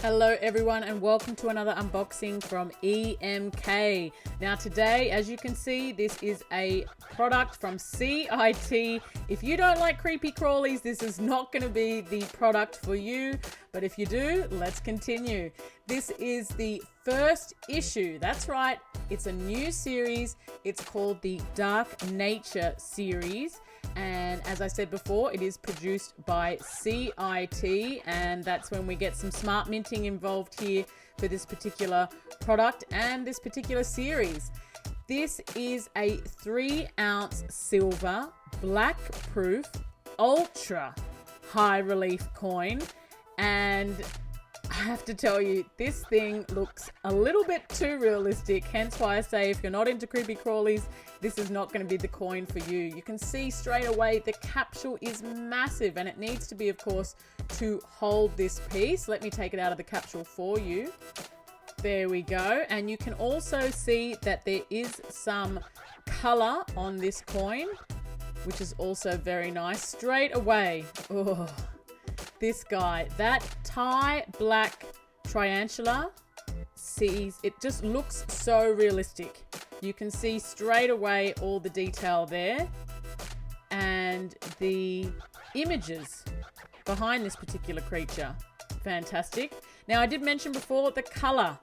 Hello everyone and welcome to another unboxing from EMK. Now today, as you can see, this is a product from CIT. If you don't like creepy crawlies, this is not going to be the product for you. But if you do, let's continue. This is the first issue. That's right. It's a new series. It's called the Dark Nature series. And as I said before, it is produced by CIT, and that's when we get some smart minting involved here for this particular product and this particular series. This is a 3-ounce silver, black proof, ultra high relief coin, and I have to tell you, this thing looks a little bit too realistic, hence why I say if you're not into creepy crawlies, this is not going to be the coin for you. You can see straight away the capsule is massive and it needs to be, of course, to hold this piece. Let me take it out of the capsule for you. There we go. And you can also see that there is some color on this coin, which is also very nice. Straight away, oh, this guy, that Thai Black Tarantula, sees it just looks so realistic. You can see straight away all the detail there and the images behind this particular creature. Fantastic. Now I did mention before the color.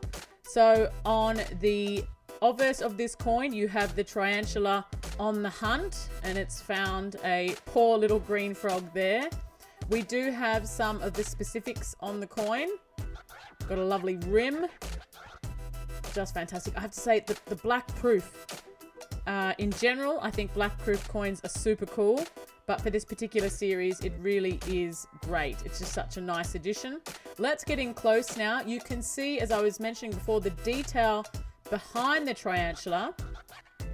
So on the obverse of this coin, you have the tarantula on the hunt and it's found a poor little green frog there. We do have some of the specifics on the coin. Got a lovely rim. Just fantastic. I have to say the black proof. In general, I think black proof coins are super cool. But for this particular series, it really is great. It's just such a nice addition. Let's get in close now. You can see, as I was mentioning before, the detail behind the tarantula.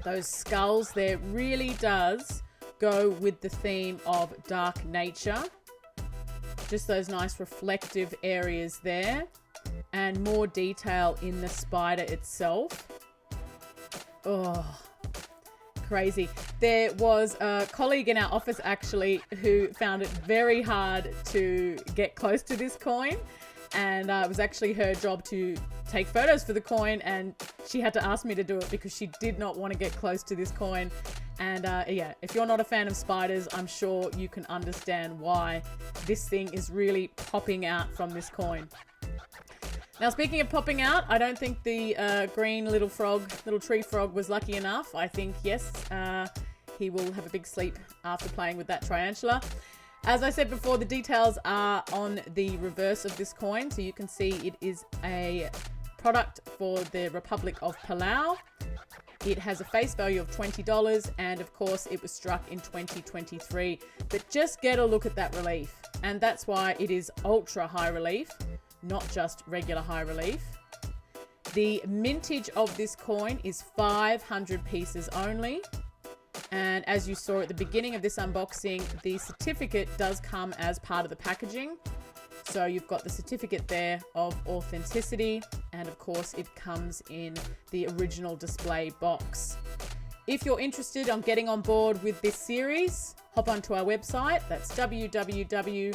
Those skulls there really does go with the theme of dark nature. Just those nice reflective areas there and more detail in the spider itself. Oh, crazy. There was a colleague in our office actually who found it very hard to get close to this coin, and it was actually her job to take photos for the coin, and she had to ask me to do it because she did not want to get close to this coin. And yeah, if you're not a fan of spiders, I'm sure you can understand why this thing is really popping out from this coin. Now, speaking of popping out, I don't think the green little tree frog was lucky enough. I think, yes, he will have a big sleep after playing with that tarantula. As I said before, the details are on the reverse of this coin. So you can see it is a product for the Republic of Palau. It has a face value of $20 and of course it was struck in 2023. But just get a look at that relief. And that's why it is ultra high relief, not just regular high relief. The mintage of this coin is 500 pieces only. And as you saw at the beginning of this unboxing, the certificate does come as part of the packaging. So you've got the certificate there of authenticity, and of course it comes in the original display box. If you're interested in getting on board with this series, hop onto our website. That's www.emk.com.